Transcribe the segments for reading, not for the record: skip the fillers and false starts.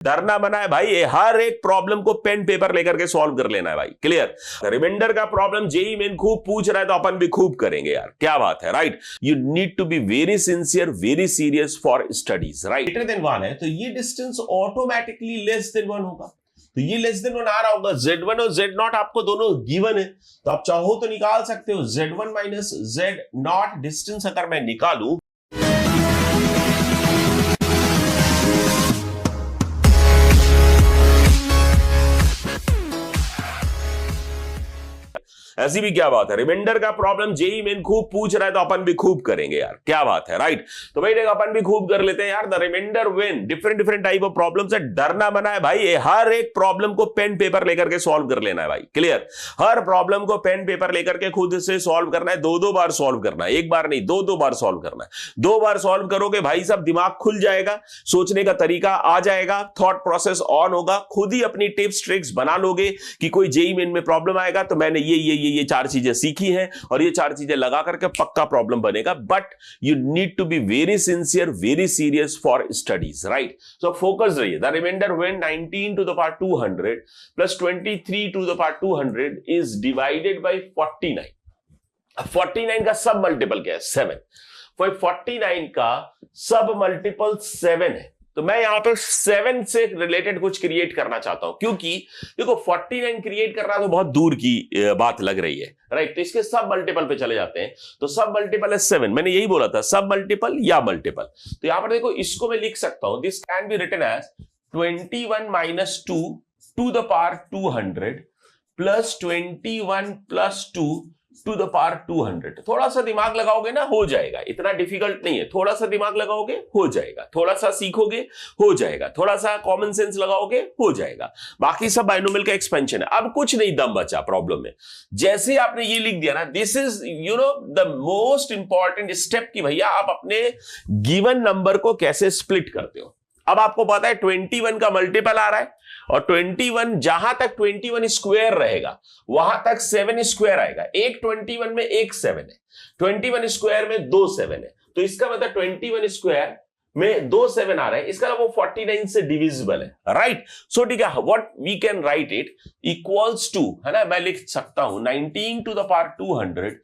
डरना मना है भाई, हर एक प्रॉब्लम को पेन पेपर लेकर के सॉल्व कर लेना है भाई। क्लियर? रिमाइंडर का प्रॉब्लम जेई मेन खूब पूछ रहा है तो अपन भी खूब करेंगे यार, क्या बात है, right? You need to be very sincere, very serious for studies, right? Greater than 1 है तो ये डिस्टेंस ऑटोमेटिकली लेस देन 1 होगा, तो ये लेस देन 1 आ रहा होगा। Z1 और Z0 आपको दोनों गिवन है, तो आप चाहो तो निकाल सकते हो। Z1 माइनस Z0 डिस्टेंस अगर मैं निकालूं, ऐसी भी क्या बात है। रिमाइंडर का प्रॉब्लम जेई मेन खूब पूछ रहा है तो अपन भी खूब करेंगे यार, क्या बात है, राइट? तो भाई देखो अपन भी खूब कर लेते हैं यार। The reminder when different type of problems है, डरना मना है भाई, हर एक प्रॉब्लम को पेन पेपर लेकर के सॉल्व कर लेना है भाई। क्लियर? हर प्रॉब्लम को पेन पेपर लेकर के खुद से सॉल्व करना है, दो बार सॉल्व करना है, एक बार नहीं दो बार सॉल्व करना है। 2 बार सॉल्व करोगे भाई साहब, दिमाग खुल जाएगा, सोचने का तरीका आ जाएगा, थॉट प्रोसेस ऑन होगा, खुद ही अपनी टिप्स ट्रिक्स बना लोगे कि कोई जेई मेन में प्रॉब्लम आएगा तो मैंने ये 4 चीजें सीखी हैं और ये 4 चीजें लगा करके पक्का प्रॉब्लम बनेगा। But you need to be very sincere, very serious for studies, right? So focus रहिए। The reminder when 19 to the power 200 plus 23 to the power 200 is divided by 49। 49 का सब मल्टीपल क्या है? 7। 49 का सब मल्टीपल 7 है, तो मैं यहां पर 7 से रिलेटेड कुछ क्रिएट करना चाहता हूं, क्योंकि देखो 49 क्रिएट करना तो बहुत दूर की बात लग रही है, राइट? तो इसके सब मल्टीपल पे चले जाते हैं, तो सब मल्टीपल है 7। मैंने यही बोला था, सब मल्टीपल या मल्टीपल। तो यहां पर देखो, इसको मैं लिख सकता हूं, this can be written as 21 minus 2 to the power 200 plus 21 plus 2 to the power 200। थोड़ा सा दिमाग लगाओगे ना, हो जाएगा, इतना डिफिकल्ट नहीं है। थोड़ा सा दिमाग लगाओगे हो जाएगा, थोड़ा सा सीखोगे हो जाएगा, थोड़ा सा कॉमन सेंस लगाओगे हो जाएगा। बाकी सब बाइनोमियल का एक्सपेंशन है। अब कुछ नहीं दम बचा प्रॉब्लम में। जैसे आपने ये लिख दिया ना, this is the most important step कि भैया आप अपने गिवन नंबर को कैसे स्प्लिट करते हो। अब आपको पता है 21 का मल्टीपल आ रहा है, और 21 जहां तक 21 स्क्वायर रहेगा वहां तक 7 स्क्वायर आएगा। एक 21 में एक 7 है, 21 स्क्वायर में 2 7 है, तो इसका मतलब 21 स्क्वायर में 2 7 आ रहा है, इसका मतलब वो 49 से डिविजिबल है, राइट? सो ठीक है, what we can write it equals to, है ना, मैं लिख सकता हूं 19 to the power 200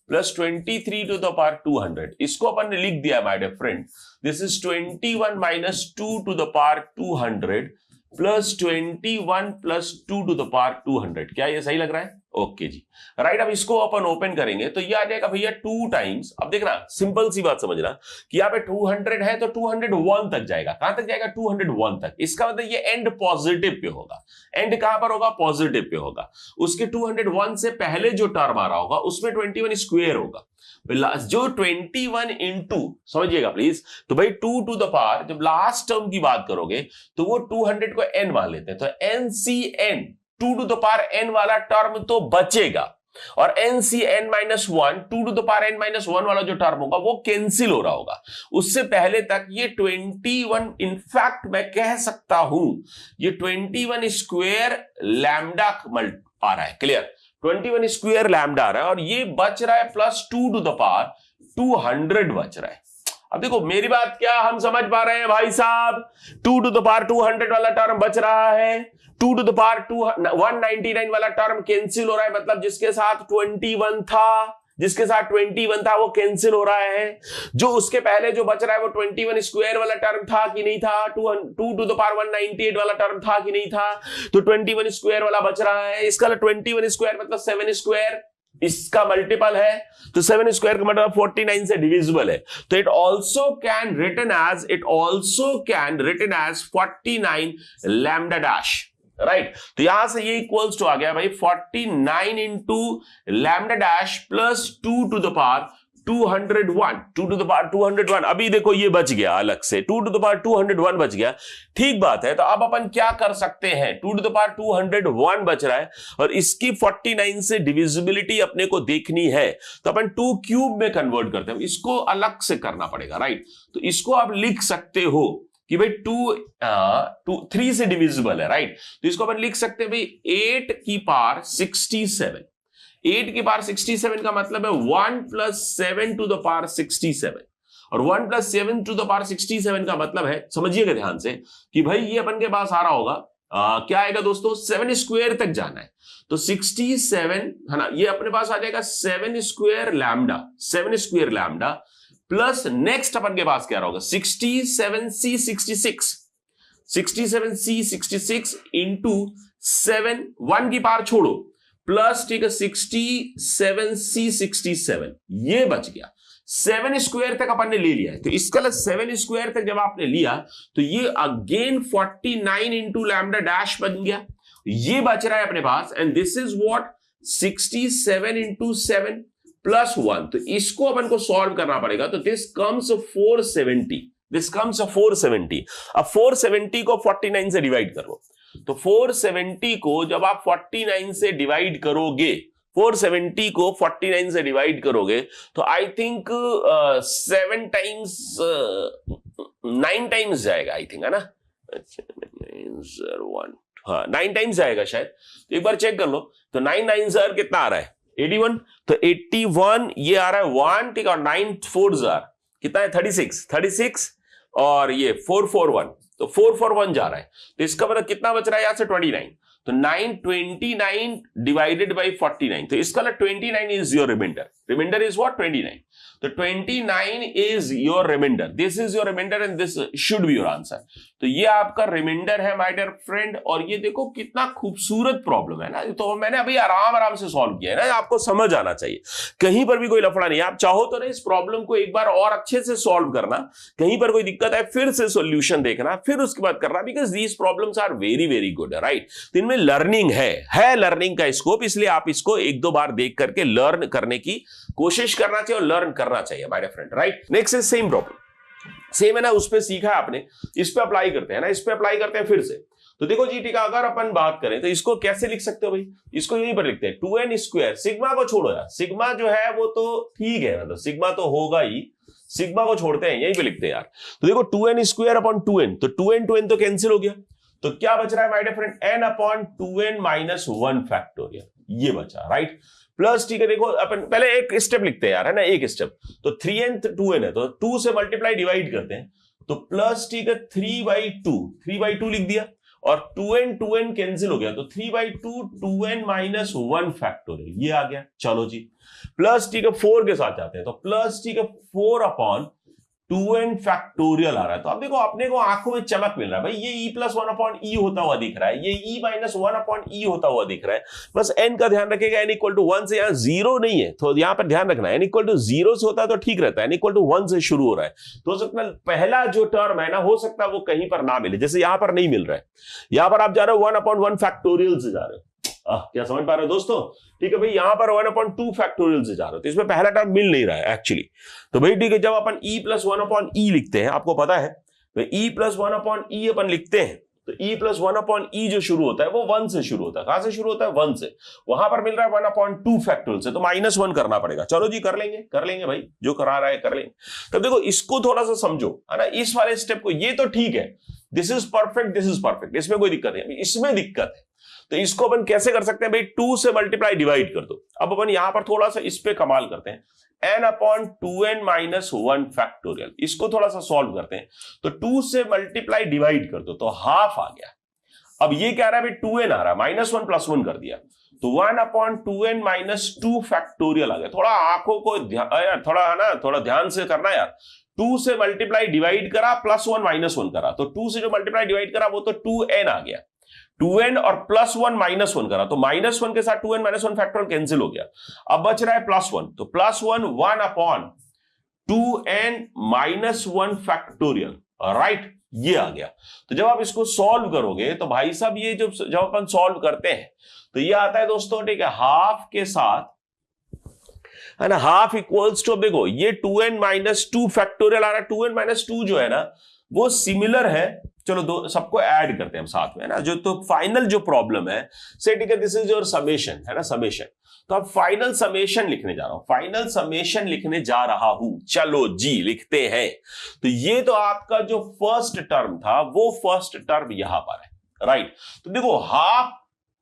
plus 23 to the power 200। इसको अपन ने लिख दिया my dear friend, this is 21 minus 2 to the power 200 plus 21 plus 2 to the power 200। क्या ये सही लग रहा है? ओके जी, राइट। अब इसको अपन ओपन करेंगे तो ये आ जाएगा भैया 2 टाइम्स। अब देखना, सिंपल सी बात समझना कि यहाँ पे 200 है तो 201 तक जाएगा। कहां तक जाएगा? 201 तक। इसका मतलब ये एंड पॉजिटिव पे होगा। एंड कहां पर होगा? पॉजिटिव पे होगा। उसके 201 से पहले जो टर्म आ रहा होगा उसमें 21 स्क्वायर होगा। जो 21 इंटू, समझिएगा प्लीज, तो भाई 2 टू द पावर, जब लास्ट टर्म की बात करोगे तो वो 200 को n मान लेते हैं, तो NCN 2 to the power n वाला टर्म तो बचेगा, और NCN minus 1 2 to the power n minus 1 वाला जो टर्म होगा वो कैंसिल हो रहा होगा। उससे पहले तक ये 21, इनफैक्ट मैं कह सकता हूं ये 21 स्क्वायर लैम्डा आ रहा है। क्लियर? 21 स्क्वायर लैम्डा आ रहा है, और ये बच रहा है प्लस 2 टू द पावर 200 बच रहा है। अब देखो मेरी बात क्या हम समझ पा रहे हैं भाई साहब? 2 टू द पावर 200 वाला टर्म बच रहा है, 2 टू द पावर 199 वाला टर्म कैंसिल हो रहा है, मतलब जिसके साथ 21 था वो कैंसिल हो रहा है। जो उसके पहले जो बच रहा है वो 21 स्क्वायर वाला टर्म था कि नहीं था? 2 टू द पावर 198 वाला टर्म था कि नहीं था? तो 21 स्क्वायर वाला बच रहा है। इसका 21 स्क्वायर मतलब 7 स्क्वायर, इसका मल्टीपल है, तो 7 स्क्वायर का मतलब 49 से डिविजिबल है। तो it also can written as 49 lambda dash, right? तो यहां से ये इक्वल्स टू आ गया भाई 49 into lambda dash plus 2 to the power 201, 2 to the power 201। अभी देखो ये बच गया अलग से, 2 टू द पावर 201 बच गया। ठीक बात है, तो अब अपन क्या कर सकते हैं? 2 टू द पावर 201 बच रहा है, और इसकी 49 से डिविजिबिलिटी अपने को देखनी है, तो अपन 2 क्यूब में कन्वर्ट करते हैं। इसको अलग से करना पड़ेगा, राइट? तो इसको आप लिख सकते हो कि भाई 3 से डिविजिबल है, राइट? तो इसको अपन लिख सकते हैं भाई 8 की पावर 67। 8 की पावर 67 का मतलब है 1 प्लस 7 टू द पावर 67। और 1 + 7 to the power 67 का मतलब है, समझिएगा ध्यान से, कि भाई ये अपन के पास आ रहा होगा क्या आएगा दोस्तों, 7 स्क्वायर तक जाना है, तो 67 है ना, ये अपने पास आ जाएगा 7 square lambda, 7 square lambda plus next अपन के पास क्या होगा 67c 66, 67c 66 इंटू 7, 1 की पावर छोड़ो, प्लस ठीक है 67c 67, ये बच गया। 7 स्क्वायर तक अपन ने ले लिया है, तो इसका 7 स्क्वायर तक जब आपने लिया तो ये अगेन 49 इंटू लैम्डा डैश बन गया, ये बच रहा है अपने पास, and this is what 67 into 7 plus 1, तो इसको अपन को सॉल्व करना पड़ेगा, तो दिस कम्स 470, दिस कम्स 470। अब 470 को 49 से डिवाइड करो, तो 470 को जब आप 49 से डिवाइड करोगे, 470 को 49 से डिवाइड करोगे तो आई थिंक 7 टाइम्स 9 टाइम्स जाएगा, आई थिंक, है ना, 9 टाइम्स जाएगा शायद, तो एक बार चेक कर लो, तो 9 9 जार कितना आ रहा है 81, तो 81 ये आ रहा है 1, ठीक है, और 9 4 जार कितना है 36 और ये 441, तो 441 जा रहा है, तो इसका मतलब कितना बच रहा है यहां से 29, तो 929 डिवाइडेड बाई 49, तो इसका 29 is your remainder, remainder is what 29, तो 29 is your remainder, this is your remainder and this should be your answer, तो ये आपका रिमाइंडर है माय डियर फ्रेंड। और ये देखो कितना खूबसूरत प्रॉब्लम है ना, तो मैंने अभी आराम से सॉल्व किया है ना, आपको समझ आना चाहिए, कहीं पर भी कोई लफड़ा नहीं है, आप चाहो तो ना इस प्रॉब्लम को एक बार और अच्छे से सॉल्व करना, कहीं पर कोई दिक्कत है फिर से सॉल्यूशन देखना, फिर उसके बाद करना, because these problems are very very good, right, तो इनमें लर्निंग है लर्निंग का स्कोप, इसलिए आप इसको 1-2 बार देख करके लर्न करने की कोशिश करना चाहिए और लर्न करना चाहिए my dear friend, right. Next is same problem, same है ना, उस पे सीखा है आपने, इस पे अप्लाई करते हैं ना, इस पे अप्लाई करते हैं फिर से, तो देखो जी ठीक है, अगर अपन बात करें तो इसको कैसे लिख सकते हो भाई, इसको यहीं पर लिखते हैं 2n स्क्वायर, सिग्मा को छोड़ो यार, सिग्मा जो है वो तो ठीक है, मतलब सिग्मा तो होगा ही, सिग्मा को छोड़ते हैं, यहीं पे लिखते हैं यार, तो देखो 2n स्क्वायर अपॉन 2n, तो 2n तो कैंसिल हो गया, तो क्या बच रहा है my dear friend, n upon 2n minus 1 factorial, ये बचा, राइट, प्लस ठीक है, देखो अपन पहले एक स्टेप लिखते हैं यार, है ना, एक स्टेप, तो 3n 2n है, तो 2 से मल्टीप्लाई डिवाइड करते हैं, तो प्लस ठीक है 3/2 लिख दिया, और 2n कैंसिल हो गया, तो 3/2 2n माइनस 1 फैक्टोरियल, ये आ गया, चलो जी, प्लस ठीक है 4 के साथ जाते हैं, तो प्लस ठीक है 4 अपॉन 2n फैक्टोरियल आ रहा है, तो अब देखो अपने को आंखों में चमक मिल रहा है भाई, ये e + 1 अपॉन e होता हुआ दिख रहा है, ये e - 1 अपॉन e होता हुआ दिख रहा है, बस n का ध्यान रखेगा, n = 1 से, यहाँ 0 नहीं है, तो यहाँ पर ध्यान रखना, n = 0 से होता है तो ठीक रहता है, n = 1 से शुरू हो रहा है, तो हो सकता है पहला जो टर्म है ना, हो सकता है वो कहीं पर ना मिले, जैसे यहाँ पर नहीं मिल रहा है, यहाँ पर आप जा रहे हो 1/1 फैक्टोरियल से जा रहे हो, क्या समझ पा रहे हो दोस्तों, ठीक है भाई, यहां पर 1/2 फैक्टोरियल से जा रहे हो, तो इसमें पहला टर्म मिल नहीं रहा है एक्चुअली, तो भाई ठीक है, जब अपन e + 1/e लिखते हैं, आपको पता है, तो e + 1/e अपन लिखते हैं, तो e + 1/e जो शुरू होता है वो 1 से शुरू होता है, कहां से शुरू होता है 1 से, वहां पर मिल रहा है 1/2 फैक्टोरियल से, तो -1 करना पड़ेगा, चलो जी कर लेंगे भाई, जो करा रहा है कर लेंगे। तब देखो इसको थोड़ा सा समझो, है ना, इस वाले स्टेप को, ये तो ठीक है, दिस इज परफेक्ट, इसमें कोई दिक्कत नहीं, इसमें दिक्कत है, तो इसको अपन कैसे कर सकते हैं भाई, 2 से मल्टीप्लाई डिवाइड कर दो, अब अपन यहां पर थोड़ा सा इस पे कमाल करते हैं, n/2n माइनस 1 फैक्टोरियल, इसको थोड़ा सा सॉल्व करते हैं, तो 2 से मल्टीप्लाई डिवाइड कर दो, तो हाफ आ गया, अब ये क्या आ रहा है भाई 2n आ रहा है, -1 + 1 कर दिया, तो 1/2n माइनस 2 फैक्टोरियल आ गया, थोड़ा आंखों को यार थोड़ा है ना, थोड़ा ध्यान से करना यार, 2 से मल्टीप्लाई डिवाइड करा, +1 -1 करा, तो 2 से जो मल्टीप्लाई डिवाइड करा वो तो 2n आ गया, 2n और +1 -1 करा, तो -1 के साथ 2n - 1 फैक्टोरियल कैंसिल हो गया, अब बच रहा है +1, तो +1 1/2n - 1 फैक्टोरियल, राइट, ये आ गया। तो जब आप इसको सॉल्व करोगे तो भाई साहब ये जब अपन सॉल्व करते हैं तो ये आता है दोस्तों, ठीक है, हाफ के साथ, है ना, हाफ इक्वल्स टू, देखो ये 2n - 2 फैक्टोरियल आ रहा है, 2n - 2 जो है ना वो सिमिलर है, चलो दो सबको ऐड करते हैं हम साथ में, ना, जो तो फाइनल जो प्रॉब्लम है से, ठीक है, दिस इज योर समेशन, है ना, समेशन, तो अब फाइनल समेशन लिखने जा रहा हूं, फाइनल समेशन लिखने जा रहा हूं, चलो जी लिखते हैं। तो ये तो आपका जो फर्स्ट टर्म था वो फर्स्ट टर्म यहां पर है, राइट, तो देखो हाफ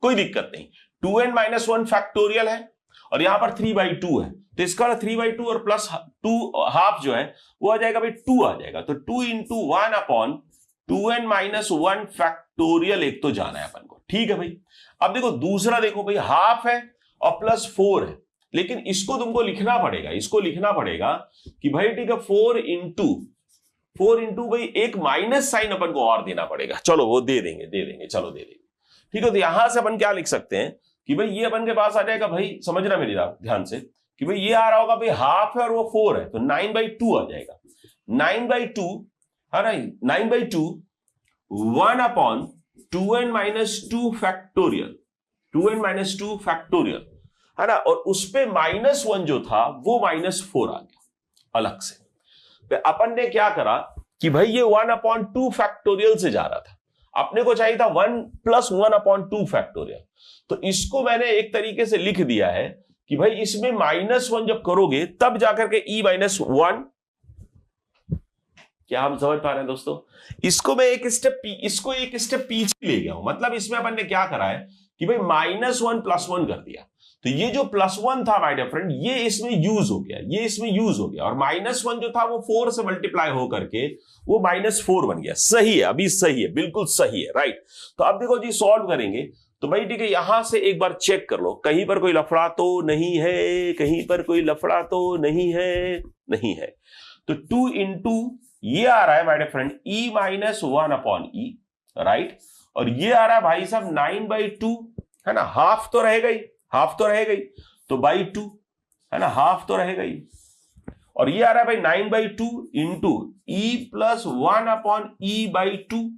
कोई दिक्कत नहीं, 2n - 1 फैक्टोरियल है, और यहां पर 3/2 है, तो इसका 3/2 और प्लस 2 हाफ जो है वो आ जाएगा भाई 2 आ जाएगा। तो 2 इंटू 1/2n माइनस 1 फैक्टोरियल एक तो जाना है अपन को, ठीक है भाई। अब देखो दूसरा, देखो भाई हाफ है और प्लस 4 है, लेकिन इसको तुमको लिखना पड़ेगा, इसको लिखना पड़ेगा कि भाई ठीक है 4 इंटू भाई एक माइनस साइन अपन को और देना पड़ेगा। चलो वो दे देंगे चलो दे देंगे, ठीक है। तो यहां से अपन क्या लिख सकते हैं कि भाई ये अपन के पास आ जाएगा, भाई समझना मेरी ध्यान से, कि भाई ये आ रहा होगा भाई हाफ है और वो 4 है, तो 9/2 आ जाएगा। 9/2 है ना, 9/2 1/2n minus 2 factorial, 2n minus 2 factorial है ना, और उस पे -1 जो था वो -4 आ गया अलग से। तो अपन ने क्या करा कि भाई ये 1/2 फैक्टोरियल से जा रहा था, अपने को चाहिए था 1 + 1/2 फैक्टोरियल। तो इसको मैंने एक तरीके से लिख दिया है कि भाई इसमें -1 जब करोगे तब जाकर के e-1, क्या हम समझ पा रहे हैं दोस्तों? इसको मैं एक स्टेप पीछे ले गया हूं। मतलब इसमें अपन ने क्या करा है कि भाई -1 + 1 कर दिया, तो ये जो +1 था माय डियर फ्रेंड ये इसमें यूज हो गया, और -1 जो था वो 4 से मल्टीप्लाई होकर के वो -4 बन गया। सही है, अभी सही है, बिल्कुल सही है, राइट। तो अब देखो जी सॉल्व करेंगे तो भाई ठीक है, यहां से एक बार चेक कर लो कहीं पर कोई लफड़ा तो नहीं है, नहीं है। तो 2 इंटू ये आ रहा है my dear friend e-1/e, right, और ये आ रहा है भाई साहब 9/2 है ना, हाफ तो रहेगा ही, तो बाई 2 है ना, हाफ तो रहेगा ही, और ये आ रहा है भाई 9/2 इंटू e + 1/e/2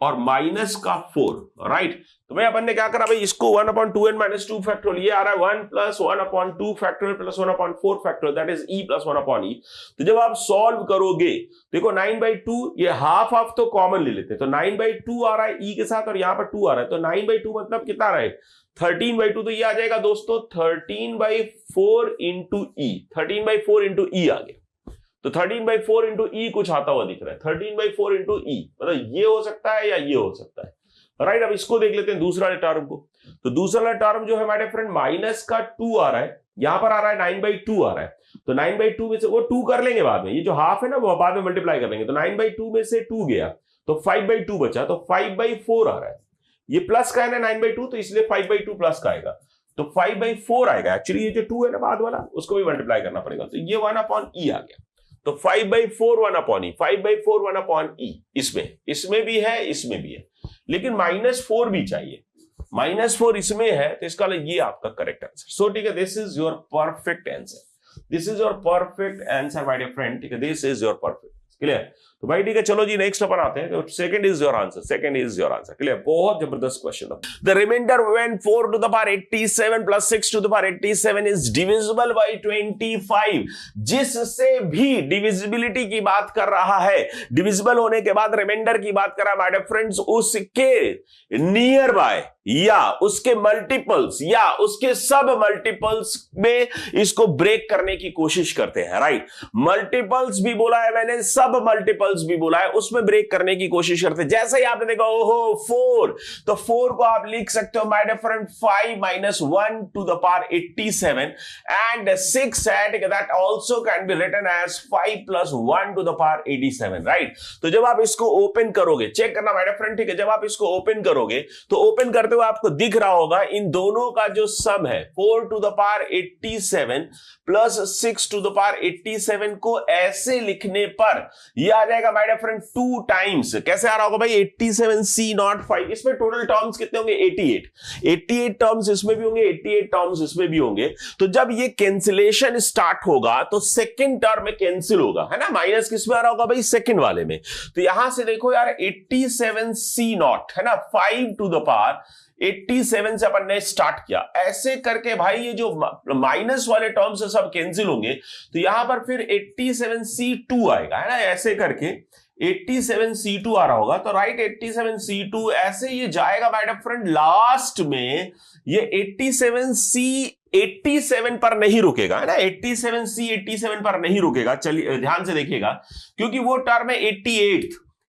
और माइनस का 4, राइट। तो भाई अपन ने क्या करा भाई, इसको 1/2n माइनस 2 फैक्टोरियल, ये आ रहा है 1 + 1/2 factorial plus 1/4 factorial, that is e + 1/e। तो जब आप सॉल्व करोगे देखो 9/2 ये हाफ तो कॉमन ले लेते हैं, तो 9/2 आ रहा है e के साथ और यहां पर 2 आ रहा है, तो 9/2 मतलब कितना रहा है 13/2, तो ये आ जाएगा दोस्तों 13/4 इंटू e, 13/4 इंटू e आ गया। तो 13/4 इंटू ई कुछ आता हुआ दिख रहा है, 13/4 इंटू ई, मतलब ये हो सकता है या ये हो सकता है, राइट। अब इसको देख लेते हैं दूसरा टर्म को। तो दूसरा टर्म जो है हमारे फ्रेंड माइनस का 2 आ रहा है, यहां पर आ रहा है 9/2 आ रहा है, तो 9/2 में से वो 2 कर लेंगे बाद में, ये जो हाफ है ना वो बाद में मल्टीप्लाई कर लेंगे, तो 9/2 में से 2 गया तो 5/2 बचा, तो 5/4 आ रहा है। ये प्लस का है ना 9/2, तो इसलिए 5/2 प्लस का आएगा, तो 5/4 आएगा। एक्चुअली ये जो 2 है ना बाद वाला उसको भी मल्टीप्लाई करना पड़ेगा, तो ये 1/e आ गया, तो 5/4 1/e, 5/4 1/e इसमें भी है, लेकिन -4 भी चाहिए, -4 इसमें है, तो इसका ये आपका करेक्ट आंसर। सो ठीक है, this is your perfect answer my dear friend, ठीक है, this is your perfect, clear. तो भाई ठीक है, चलो जी नेक्स्ट अपन आते हैं, तो second is your answer, clear. बहुत जबरदस्त क्वेश्चन है। The reminder when 4 to the power 87 plus 6 to the power 87 is divisible by 25, जिससे भी डिविजिबिलिटी की बात कर रहा है, डिविजिबल होने के बाद रिमाइंडर की बात कर रहा है माय डियर फ्रेंड्स, उसके नियर बाय या उसके मल्टीपल्स या उसके सब मल्टीपल्स में इसको ब्रेक करने की कोशिश करते हैं, राइट। मल्टीपल्स भी बोला है मैंने, सब मल्टीपल्स भी बोला है, उसमें ब्रेक करने की कोशिश करते हैं। जैसे ही आपने देखा ओहो 4, तो 4 को आप लिख सकते हो my dear friend 5 - 1 to the power 87 and 6 है, that also can be written as 5 + 1 to the power 87, right. तो जब आप इसको ओपन करोगे, चेक करना माय डियर फ्रेंड, ठीक है, जब आप इसको ओपन करोगे तो ओपन करते हुए आपको दिख रहा होगा इन दोनों का जो सम है 4 to the power 87 plus 6 to the power 87 को ऐसे लिखने पर ये आ जाएगा माय डियर फ्रेंड 2 टाइम्स, कैसे आ रहा होगा भाई 87C05, इसमें टोटल टर्म्स कितने होंगे 88 टर्म्स इसमें भी होंगे, 88 टर्म्स इसमें भी होंगे। तो जब ये कैंसिलेशन स्टार्ट होगा तो सेकंड टर्म में कैंसिल होगा, है ना, माइनस किस में आ रहा होगा भाई सेकंड वाले में। तो यहां से देखो यार 87C0 है ना, 5 to the power 87 से अपन ने स्टार्ट किया, ऐसे करके भाई ये जो माइनस वाले टर्म्स है सब कैंसिल होंगे, तो यहां पर फिर 87C2 आएगा, है ना, ऐसे करके 87C2 आ रहा होगा, तो राइट 87C2 ऐसे ये जाएगा माय डियर फ्रेंड, लास्ट में ये 87C87 पर नहीं रुकेगा, है ना, 87C87 पर नहीं रुकेगा। चलिए ध्यान से देखिएगा, क्योंकि वो टर्म है 88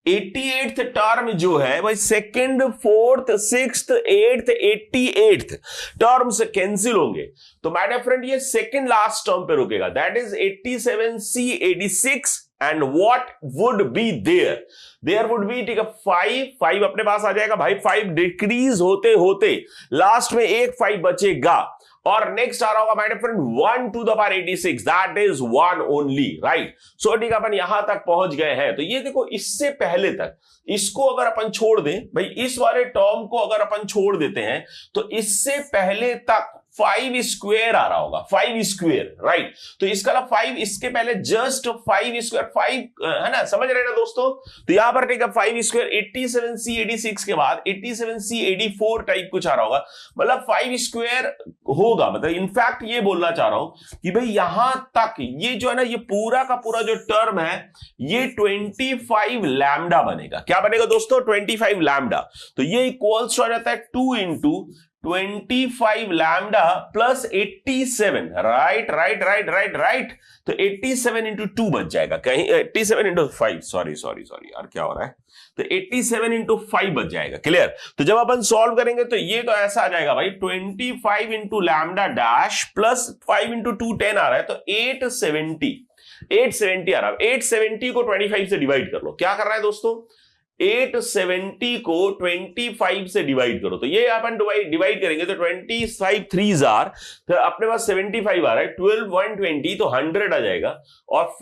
88th टर्म जो है भाई second, fourth, sixth, eighth, 88th term से कैंसिल होंगे, तो माय डियर फ्रेंड ये सेकंड लास्ट टर्म पे रुकेगा, that is 87C 86 and what would be there would be, ठीक है, 5 अपने पास आ जाएगा भाई, 5 डिक्रीज होते होते लास्ट में एक 5 बचेगा, और नेक्स्ट आ रहा होगा my dear friend 1 to the power 86, that is 1 only, right. So ठीक है, अपन यहां तक पहुंच गए हैं। तो ये देखो, इससे पहले तक इसको अगर अपन छोड़ दें भाई, इस वाले टर्म को अगर अपन छोड़ देते हैं, तो इससे पहले तक 5 स्क्वायर आ रहा होगा, 5 स्क्वायर, राइट। तो इसका 5, इसके पहले जस्ट 5 स्क्वायर, 5 है ना, समझ रहे हैं ना दोस्तों। तो यहां पर ठीक है 5 स्क्वायर 87C 86 के बाद 87C 84 टाइप कुछ आ रहा होगा, मतलब 5 स्क्वायर होगा, मतलब इनफैक्ट ये बोलना चाह रहा हूं कि भाई यहां तक ये जो है ना, ये पूरा का पूरा जो टर्म है ये 25 लैम्डा बनेगा। क्या बनेगा दोस्तों? 25 लैम्डा। तो ये इक्वल्स हो जाता है 2 into 25 लैम्डा प्लस 87, राइट। तो 87 into 2 बच जाएगा, कहीं 87 into 5, सॉरी यार क्या हो रहा है, तो 87 into 5 बच जाएगा, क्लियर। तो जब अपन सॉल्व करेंगे तो ये तो ऐसा आ जाएगा भाई, 25 into lambda dash plus 5 into 2 10 आ रहा है, तो 870 आ रहा है। 870 को 25 से डिवाइड कर लो। क्या करना है दोस्तों? 870 को 25 से डिवाइड करो, तो ये अपन डिवाइड करेंगे तो 25 3s आर, तो अपने पास 75 आ रहा है, 12 120 तो 100 आ जाएगा, और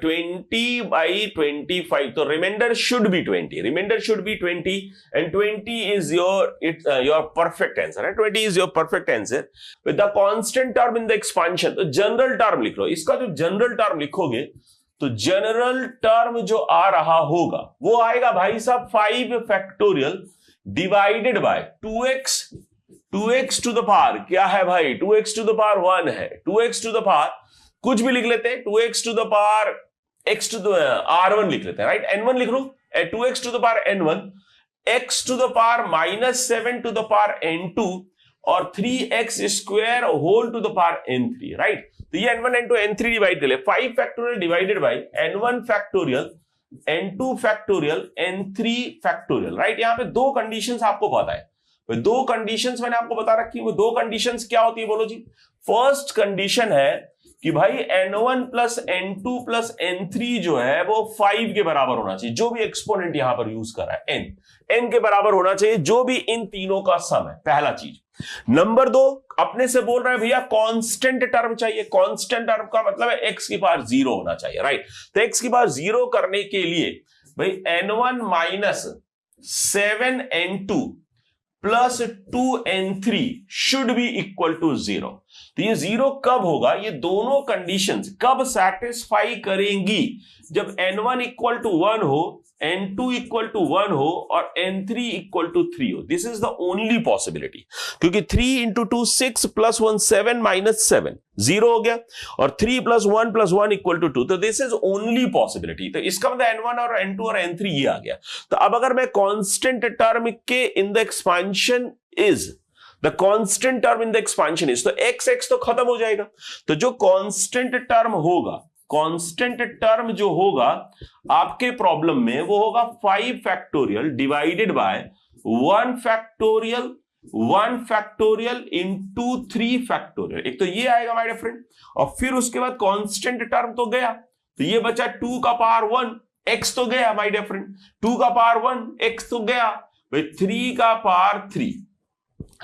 20/25, तो remainder should be 20, and 20 is your perfect answer है, 20 is your perfect answer with the constant term in the expansion. तो जनरल टर्म लिख लो, इसका जो जनरल टर्म लिखोगे तो जनरल टर्म जो आ रहा होगा वो आएगा भाई साहब 5 factorial divided by 2x to the power, क्या है भाई, 2x टू द पावर 1 है, 2x टू द पावर कुछ भी लिख लेते हैं, 2x to the power x to the r1 लिख लेते हैं, राइट, n1 लिख लो, 2x to the power n1, x to the power -7 to the power n2 और 3x square whole to the power n3, right. तो ये n1 n2 n3 divide कर ले, 5 factorial divided by n1 factorial n2 factorial n3 factorial, right. यहां पे दो conditions आपको पता है, दो कंडीशंस मैंने आपको बता रखी है, वो दो कंडीशंस क्या होती है बोलो जी। फर्स्ट कंडीशन है कि भाई n1 plus n2 plus n3 जो है वो 5 के बराबर होना चाहिए, जो भी एक्सपोनेंट यहां पर यूज कर रहा है n के बराबर होना चाहिए, जो भी इन तीनों का सम है, पहला चीज। नंबर 2, अपने से बोल रहा है भैया कांस्टेंट टर्म चाहिए, कांस्टेंट टर्म का मतलब है x की पावर 0 होना चाहिए, राइट। तो x की पावर 0 करने के लिए भाई n1 minus 7n2 plus 2n3 should be equal to 0। तो ये 0 कब होगा? ये दोनों कंडीशंस कब सैटिस्फाई करेंगी? जब n1 इक्वल टू 1 हो, n2 इक्वल टू 1 हो और n3 इक्वल टू 3 हो। This is the only possibility, क्योंकि 3 इंटू 2 6 प्लस 1 7 माइनस 7 0 हो गया, और 3 प्लस 1 प्लस 1 इक्वल टू 2, तो दिस इज ओनली पॉसिबिलिटी। तो इसका मतलब n1 और n2 और n3 ये आ गया। तो अब अगर मैं कांस्टेंट टर्म के इन the expansion is the constant term in the expansion is, तो x तो खत्म हो जाएगा। तो जो कांस्टेंट टर्म होगा, कांस्टेंट टर्म जो होगा आपके प्रॉब्लम में, वो होगा 5 factorial divided bye 1 factorial into 3 factorial. एक तो ये आएगा माय डियर फ्रेंड, और फिर उसके बाद कांस्टेंट टर्म तो गया, तो ये बचा 2 का पावर 1 x तो गया माय डियर फ्रेंड, 2 का पावर 1 x तो गया, 3 का पावर 3,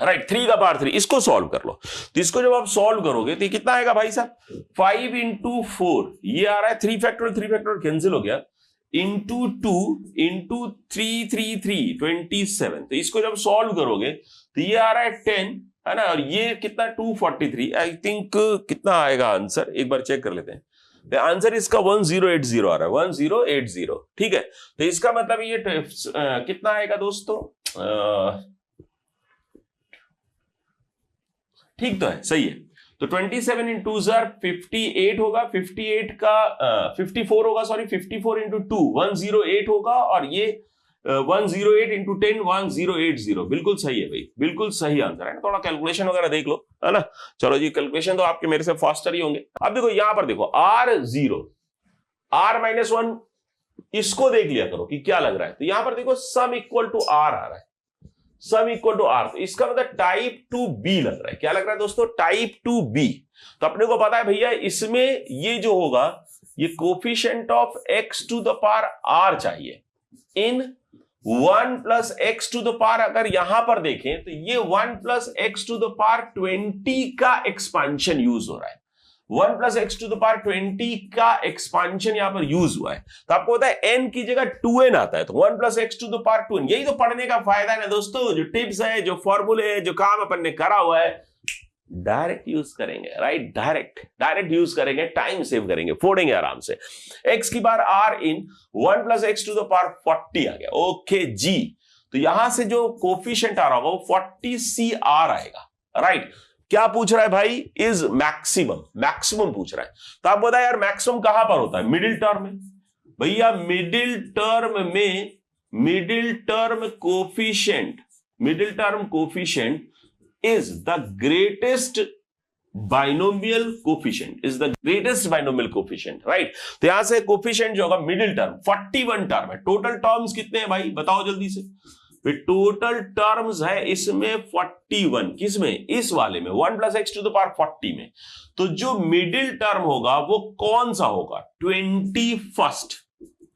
राइट, 3 का पावर 3। इसको सॉल्व कर लो, तो इसको जब आप सॉल्व करोगे तो कितना आएगा भाई साहब, 5 इंटू 4, ये आ रहा है 3 फैक्टोरियल कैंसिल हो गया, इंटू 2 इंटू 3 3 3 27। तो इसको जब सॉल्व करोगे तो ये आ रहा है 10, है ना, और ये कितना 243। आई थिंक कितना आएगा आंसर, एक बार चेक कर लेते हैं। आंसर इसका 1080 आ रहा है, 1080, ठीक है। तो इसका मतलब ये कितना आएगा दोस्तों, ठीक तो है, सही है। तो 27 इंटू 58 होगा, 58 का 54 होगा, सॉरी 54 इंटू 2 108 होगा, और ये 108 इंटू 10 1080, बिल्कुल सही है भाई, बिल्कुल सही आंसर है ना। थोड़ा कैलकुलेशन वगैरह देख लो, है ना। चलो जी, कैलकुलेशन तो आपके मेरे से फास्टर ही होंगे। अब देखो यहां पर देखो R0 R-1 इसको देख लिया करो कि क्या लग रहा है। तो यहां पर देखो सम इक्वल टू आर आ रहा है, सम इक्वल टू आर, तो इसका मतलब टाइप टू बी लग रहा है। क्या लग रहा है दोस्तों? Type two B. तो अपने को पता है भैया इसमें ये जो होगा ये coefficient of x to the power r चाहिए in 1 plus x to the power. अगर यहां पर देखें तो ये 1 plus x to the power 20 का एक्सपांशन यूज हो रहा है, 1 plus x to the power 20 का एक्सपांशन यहां पर यूज हुआ है। तो आपको पता है n की जगह 2n आता है, तो 1 plus x to the power 2n। यही तो पढ़ने का फायदा है ना दोस्तों, जो टिप्स है, जो फॉर्मूले है, जो काम अपन ने करा हुआ है डायरेक्ट यूज करेंगे, राइट? डायरेक्ट यूज करेंगे, टाइम सेव करेंगे, फोड़ेंगे आराम से। x की बार r in 1 plus x to the power 40 आ गया, ओके जी। तो यहां से जो कोफिशिएंट आ रहा होगा वो 40cr आएगा, राइट? क्या पूछ रहा है भाई? इज मैक्सिमम पूछ रहा है। तो आप बताए यार मैक्सिमम कहां पर होता है? मिडिल टर्म में भैया, middle term coefficient is the greatest binomial coefficient, right? तो यहां से कोफिशिएंट जो होगा मिडिल टर्म 41 टर्म है। टोटल टर्म्स कितने हैं भाई बताओ जल्दी से? टोटल टर्म्स है इसमें 41। किसमें? इस वाले में 1 plus x to the power 40 में। तो जो मिडिल टर्म होगा वो कौन सा होगा? 21st।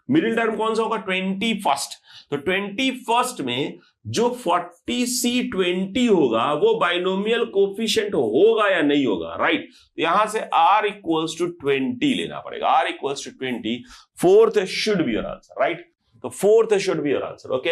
मिडिल टर्म कौन सा होगा? 21st। तो 21st में जो 40c20 होगा वो बाइनोमियल कोफिशिएंट होगा या नहीं होगा, राइट? यहां से r इक्वल्स टू 20 लेना पड़ेगा, r equals to 20। Fourth should be your answer, right? तो fourth should be your answer, okay.